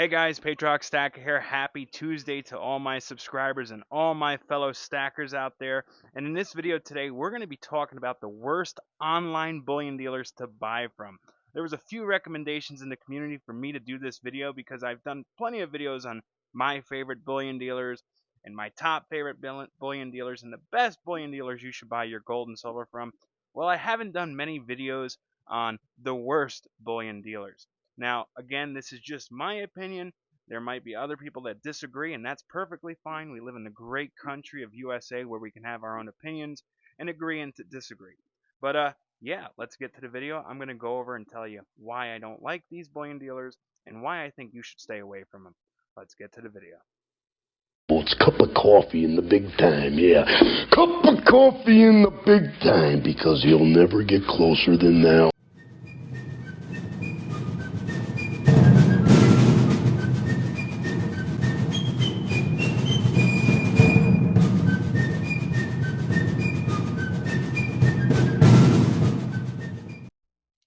Hey guys, Patriotic Stacker here. Happy Tuesday to all my subscribers and all my fellow stackers out there. And in this video today, we're going to be talking about the worst online bullion dealers to buy from. There was a few recommendations in the community for me to do this video because I've done plenty of videos on my favorite bullion dealers and my top favorite bullion dealers and the best bullion dealers you should buy your gold and silver from. Well, I haven't done many videos on the worst bullion dealers. Now, again, this is just my opinion. There might be other people that disagree, and that's perfectly fine. We live in the great country of USA where we can have our own opinions and agree and to disagree. But yeah, let's get to the video. I'm going to go over and tell you why I don't like these bullion dealers and why I think you should stay away from them. Let's get to the video. Well, it's cup of coffee in the big time, yeah. Cup of coffee in the big time, because you'll never get closer than now.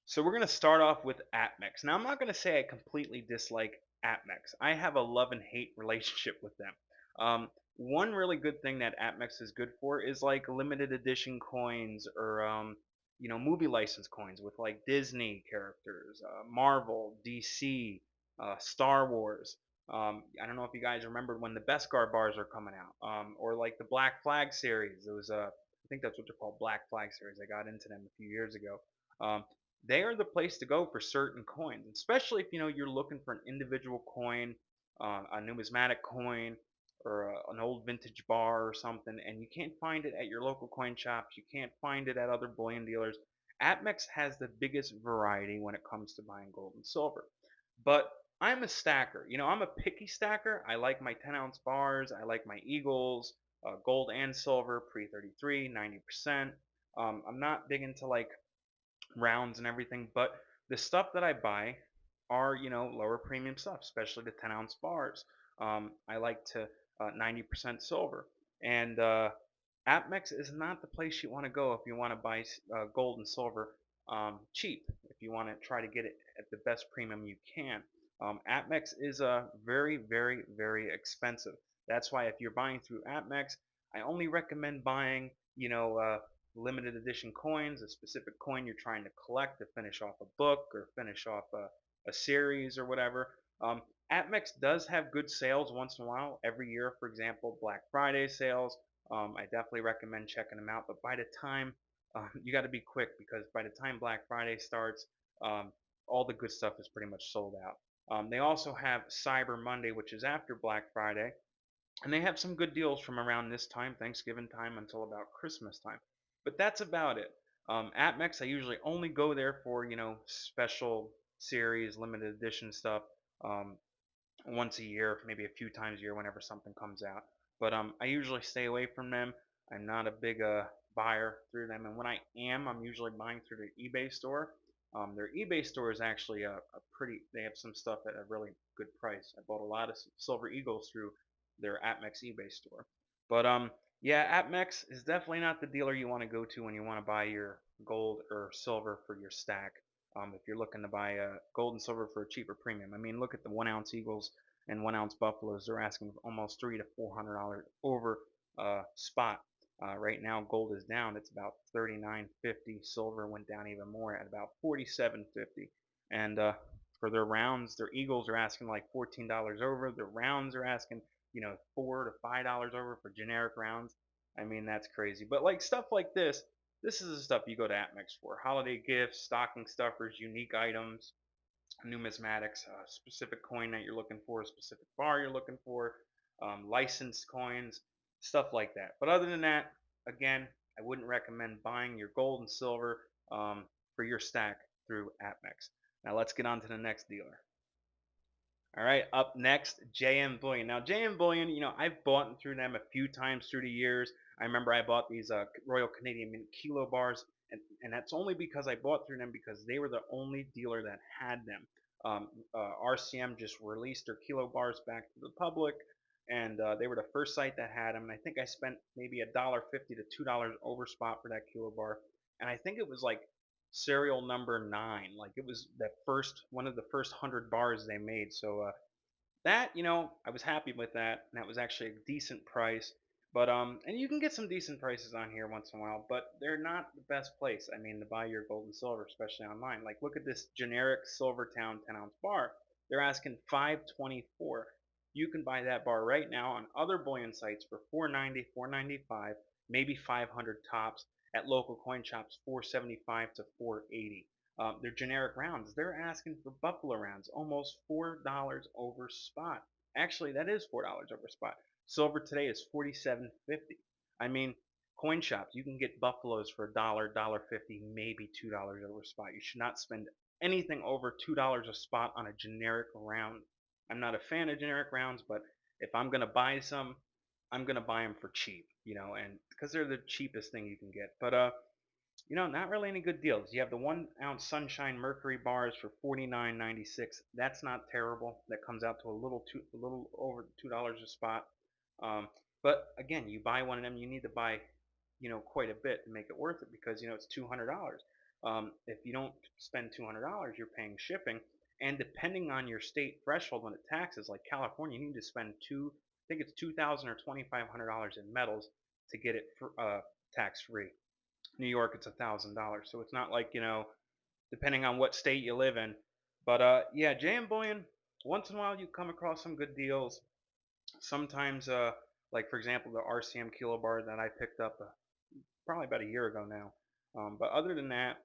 So we're going to start off with Apmex. Now, I'm not going to say I completely dislike Apmex. I have a love and hate relationship with them. One really good thing that Apmex is good for is like limited edition coins or movie license coins with like Disney characters, Marvel, DC, Star Wars. I don't know if you guys remember when the Beskar bars are coming out, or like the Black Flag series. It was I think that's what they're called, Black Flag series. I got into them a few years ago. They are the place to go for certain coins, especially if you're looking for an individual coin, a numismatic coin, or an old vintage bar or something, and you can't find it at your local coin shops. You can't find it at other bullion dealers. Apmex has the biggest variety when it comes to buying gold and silver. But I'm a stacker. I'm a picky stacker. I like my 10-ounce bars. I like my Eagles, gold and silver, pre-33, 90%. I'm not big into like rounds and everything, but the stuff that I buy are lower premium stuff, especially the 10-ounce bars. I like to 90% silver, and Apmex is not the place you want to go if you want to buy gold and silver cheap. If you want to try to get it at the best premium you can, Apmex is very, very, very expensive. That's why if you're buying through Apmex, I only recommend buying limited edition coins, a specific coin you're trying to collect to finish off a book or finish off a series or whatever. Apmex does have good sales once in a while. Every year, for example, Black Friday sales. I definitely recommend checking them out. But by the time you got to be quick, because by the time Black Friday starts, all the good stuff is pretty much sold out. They also have Cyber Monday, which is after Black Friday, and they have some good deals from around this time, Thanksgiving time, until about Christmas time. But that's about it. Apmex, I usually only go there for special series, limited edition stuff. Um, Once a year, maybe a few times a year, whenever something comes out. But I usually stay away from them. I'm not a big buyer through them, and when I am, I'm usually buying through their eBay store. Their eBay store is actually a pretty. They have some stuff at a really good price. I bought a lot of Silver Eagles through their Apmex eBay store. But yeah, Apmex is definitely not the dealer you want to go to when you want to buy your gold or silver for your stack. If you're looking to buy gold and silver for a cheaper premium. I mean, look at the 1-ounce Eagles and 1-ounce Buffaloes. They're asking almost $300 to $400 over spot. Right now, gold is down. It's about 39.50. Silver went down even more at about 47.50. And for their rounds, their Eagles are asking like $14 over. Their rounds are asking $4 to $5 over for generic rounds. I mean, that's crazy. But like stuff like this is the stuff you go to Apmex for. Holiday gifts, stocking stuffers, unique items, numismatics, a specific coin that you're looking for, a specific bar you're looking for, licensed coins, stuff like that. But other than that, again, I wouldn't recommend buying your gold and silver for your stack through Apmex. Now let's get on to the next dealer. All right, up next, JM Bullion. Now, JM Bullion, I've bought through them a few times through the years. I remember I bought these Royal Canadian Mint Kilo bars, and that's only because I bought through them because they were the only dealer that had them. RCM just released their Kilo bars back to the public, and they were the first site that had them. And I think I spent maybe $1.50 to $2 over spot for that Kilo bar, and I think it was like serial number 9. Like it was that first one of the first 100 bars they made. So that, I was happy with that, and that was actually a decent price. But and you can get some decent prices on here once in a while, but they're not the best place. I mean, to buy your gold and silver, especially online. Like, look at this generic Silvertown 10-ounce bar. They're asking 524. You can buy that bar right now on other bullion sites for 490, 495, maybe 500 tops. At local coin shops, 475 to 480. Their generic rounds, they're asking for buffalo rounds almost $4 over spot. Actually, that is $4 over spot. Silver today is 47.50. I mean, coin shops, you can get buffaloes for a dollar, dollar 50, maybe $2 over spot. You should not spend anything over $2 a spot on a generic round. I'm not a fan of generic rounds, but if I'm gonna buy some, I'm gonna buy them for cheap, and because they're the cheapest thing you can get. But not really any good deals. You have the 1 ounce Sunshine Mercury bars for 49.96. That's not terrible. That comes out to a little over $2 a spot. Um, but again, you buy one of them, you need to buy, quite a bit to make it worth it because it's $200. If you don't spend $200, you're paying shipping, and depending on your state threshold when it taxes, like California, you need to spend I think it's 2,000 or $2,500 in metals to get it tax free. New York, it's $1,000. So it's not like, depending on what state you live in. But yeah, JM Bullion. Once in a while, you come across some good deals. Sometimes, like for example, the RCM kilo bar that I picked up probably about a year ago now. But other than that,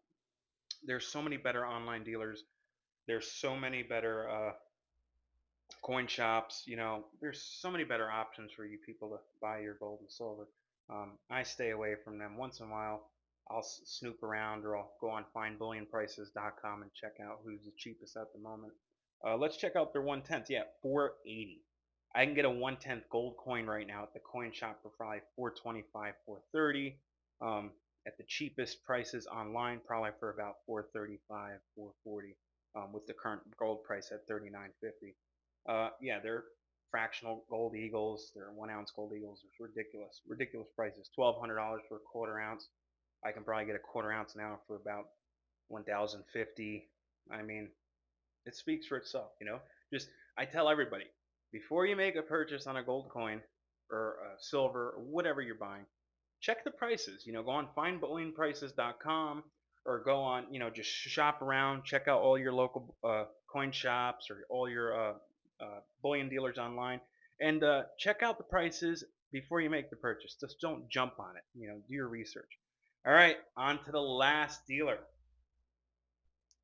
there's so many better online dealers. There's so many better coin shops. There's so many better options for you people to buy your gold and silver. I stay away from them once in a while. I'll snoop around or I'll go on findbullionprices.com and check out who's the cheapest at the moment. Let's check out their 1/10. Yeah, 480. I can get a 1/10 gold coin right now at the coin shop for probably 425, 430. At the cheapest prices online, probably for about 435, 440. With the current gold price at 39.50. Yeah, they're fractional gold eagles. They're 1 ounce gold eagles. It's ridiculous, ridiculous prices. $1,200 for a quarter ounce. I can probably get a quarter ounce now for about 1,050. I mean, it speaks for itself. Just I tell everybody before you make a purchase on a gold coin or silver or whatever you're buying, check the prices. Go on findbullionprices.com or go on, just shop around, check out all your local coin shops or all your bullion dealers online, and check out the prices before you make the purchase. Just don't jump on it. Do your research. All right, on to the last dealer.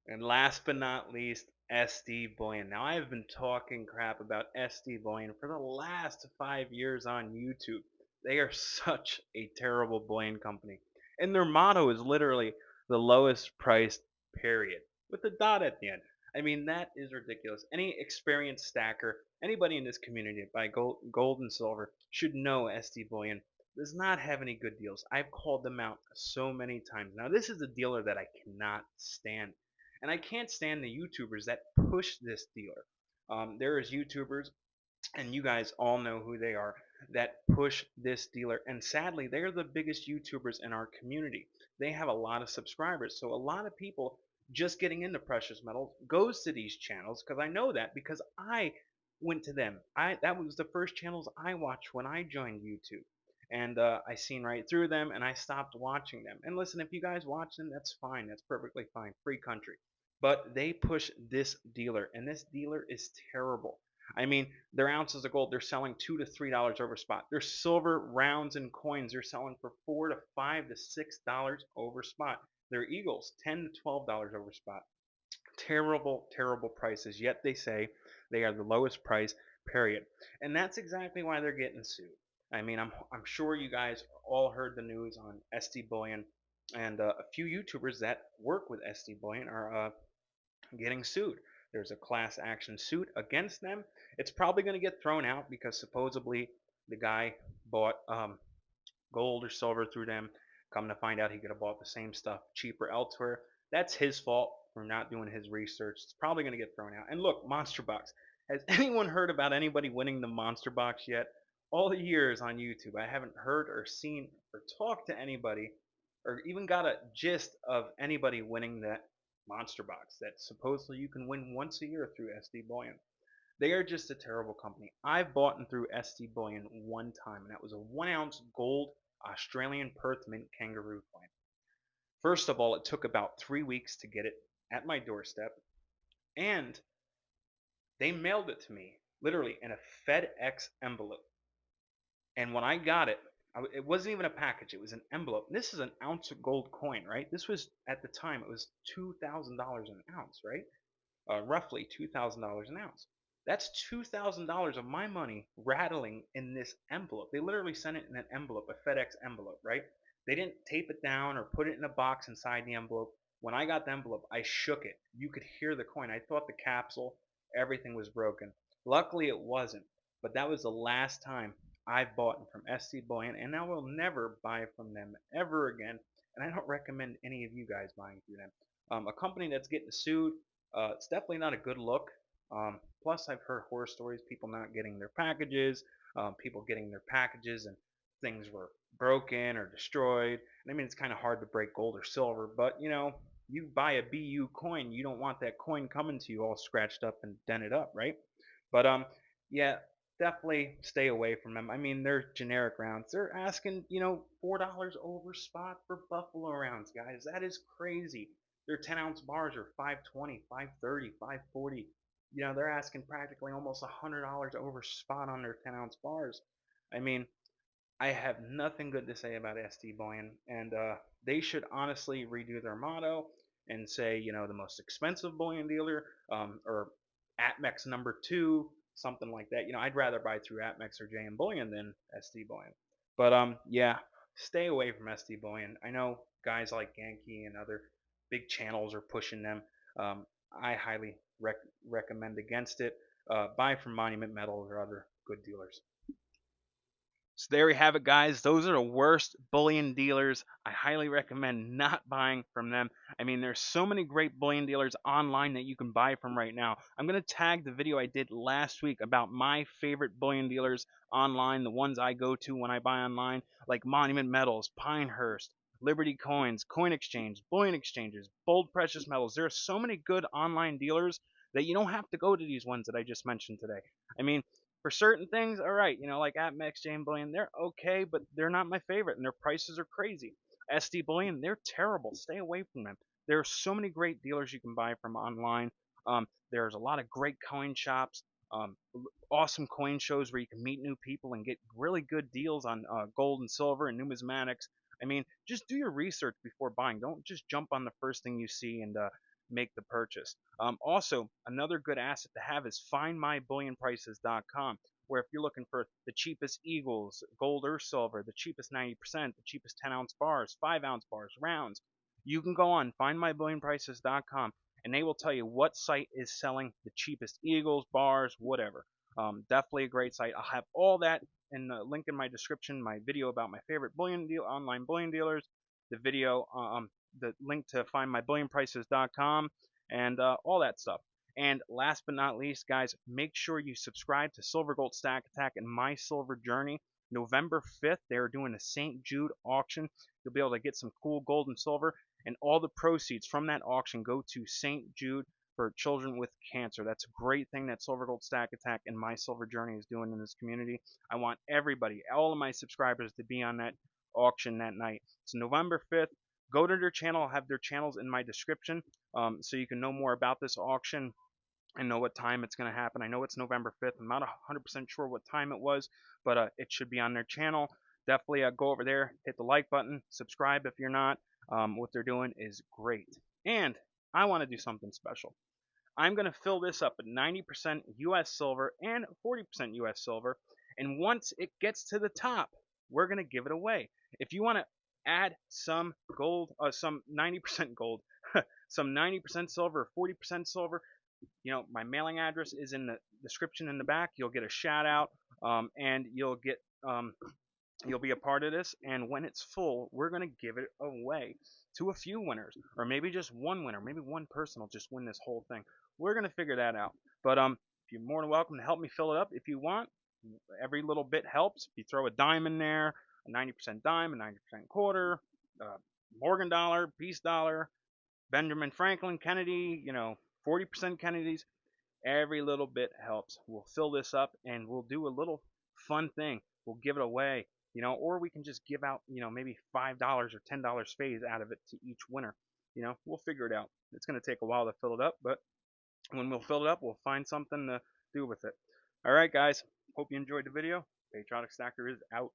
And last but not least, SD Bullion. Now, I have been talking crap about SD Bullion for the last 5 years on YouTube. They are such a terrible bullion company. And their motto is literally the lowest priced, period, with a dot at the end. I mean, that is ridiculous. Any experienced stacker, anybody in this community that buy gold and silver should know SD Bullion does not have any good deals. I've called them out so many times. Now, this is a dealer that I cannot stand, and I can't stand the YouTubers that push this dealer. There is YouTubers, and you guys all know who they are, that push this dealer. And sadly, they're the biggest YouTubers in our community. They have a lot of subscribers. So a lot of people just getting into precious metals goes to these channels because I know that because I went to them. That was the first channels I watched when I joined YouTube. And I seen right through them and I stopped watching them. And listen, if you guys watch them, that's fine. That's perfectly fine. Free country. But they push this dealer, and this dealer is terrible. I mean, their ounces of gold, they're selling $2 to $3 over spot. Their silver rounds and coins, they're selling for $4 to $5 to $6 over spot. Their eagles, $10 to $12 over spot. Terrible, terrible prices. Yet they say they are the lowest price, period. And that's exactly why they're getting sued. I mean, I'm sure you guys all heard the news on SD Bullion, and a few YouTubers that work with SD Bullion are getting sued. There's a class action suit against them. It's probably going to get thrown out because supposedly the guy bought gold or silver through them. Come to find out, he could have bought the same stuff cheaper elsewhere. That's his fault for not doing his research. It's probably going to get thrown out. And look, Monster Box. Has anyone heard about anybody winning the Monster Box yet? All the years on YouTube, I haven't heard or seen or talked to anybody or even got a gist of anybody winning that Monster Box that supposedly you can win once a year through SD Bullion. They are just a terrible company. I've bought and through SD Bullion one time, and that was a 1 ounce gold Australian Perth Mint kangaroo coin. First of all, it took about 3 weeks to get it at my doorstep, and they mailed it to me literally in a FedEx envelope. And when I got it, it wasn't even a package; it was an envelope. This is an ounce of gold coin, right? This was at the time it was $2,000 an ounce, right? Roughly $2,000 an ounce. That's $2,000 of my money rattling in this envelope. They literally sent it in an envelope, a FedEx envelope, right? They didn't tape it down or put it in a box inside the envelope. When I got the envelope, I shook it. You could hear the coin. I thought the capsule, everything was broken. Luckily, it wasn't. But that was the last time I bought from SD Bullion, and I will never buy from them ever again. And I don't recommend any of you guys buying through them. A company that's getting sued, it's definitely not a good look. Plus, I've heard horror stories, people not getting their packages, people getting their packages and things were broken or destroyed. And I mean, it's kind of hard to break gold or silver, but you buy a BU coin, you don't want that coin coming to you all scratched up and dented up, right? But yeah, definitely stay away from them. I mean, they're generic rounds. They're asking, $4 over spot for Buffalo rounds, guys. That is crazy. Their 10-ounce bars are 520, 530, 540. They're asking practically almost $100 over spot on their 10-ounce bars. I mean, I have nothing good to say about SD Bullion, and they should honestly redo their motto and say, the most expensive bullion dealer, or Apmex number two, something like that. I'd rather buy through Apmex or JM Bullion than SD Bullion. But yeah, stay away from SD Bullion. I know guys like Genki and other big channels are pushing them. I highly recommend against it. Buy from Monument Metals or other good dealers. So there you have it, guys. Those are the worst bullion dealers. I highly recommend not buying from them. I mean, there's so many great bullion dealers online that you can buy from right now. I'm going to tag the video I did last week about my favorite bullion dealers online, the ones I go to when I buy online, like Monument Metals, Pinehurst, Liberty Coins, Coin Exchange, Bullion Exchanges, Bold Precious Metals. There are so many good online dealers that you don't have to go to these ones that I just mentioned today. I mean, for certain things, all right, like Apmex, JM Bullion, they're okay, but they're not my favorite, and their prices are crazy. SD Bullion, they're terrible. Stay away from them. There are so many great dealers you can buy from online. There's a lot of great coin shops, awesome coin shows where you can meet new people and get really good deals on gold and silver and numismatics. I mean, just do your research before buying. Don't just jump on the first thing you see and make the purchase. Also, another good asset to have is findmybullionprices.com, where if you're looking for the cheapest eagles, gold or silver, the cheapest 90%, the cheapest 10-ounce bars, 5-ounce bars, rounds, you can go on findmybullionprices.com and they will tell you what site is selling the cheapest eagles, bars, whatever. Definitely a great site. I'll have all that in the link in my description, my video about my favorite online bullion dealers, the video, the link to findmybullionprices.com, and all that stuff. And last but not least, guys, make sure you subscribe to Silver Gold Stack Attack and My Silver Journey. November 5th, they're doing a St. Jude auction. You'll be able to get some cool gold and silver, and all the proceeds from that auction go to St. Jude for children with cancer. That's a great thing that Silver Gold Stack Attack and My Silver Journey is doing in this community. I want everybody, all of my subscribers, to be on that auction that night. It's November 5th. Go to their channel. I'll have their channels in my description, so you can know more about this auction and know what time it's going to happen. I know it's November 5th. I'm not 100% sure what time it was, but it should be on their channel. Definitely go over there, hit the like button, subscribe if you're not. What they're doing is great. And I want to do something special. I'm going to fill this up at 90% US silver and 40% US silver. And once it gets to the top, we're going to give it away. If you want to add some gold, some 90% gold, some 90% silver, 40% silver, my mailing address is in the description in the back. You'll get a shout out, and you'll be a part of this. And when it's full, we're going to give it away to a few winners, or maybe just one winner. Maybe one person will just win this whole thing. We're going to figure that out. But you're more than welcome to help me fill it up if you want. Every little bit helps. If you throw a dime in there, a 90% dime, a 90% quarter, Morgan dollar, peace dollar, Benjamin Franklin, Kennedy, 40% Kennedys, Every little bit helps. We'll fill this up and we'll do a little fun thing. We'll give it away, or we can just give out, maybe $5 or $10 phase out of it to each winner. We'll figure it out. It's going to take a while to fill it up, but when we'll fill it up, we'll find something to do with it. All right, guys. Hope you enjoyed the video. Patriotic Stacker is out.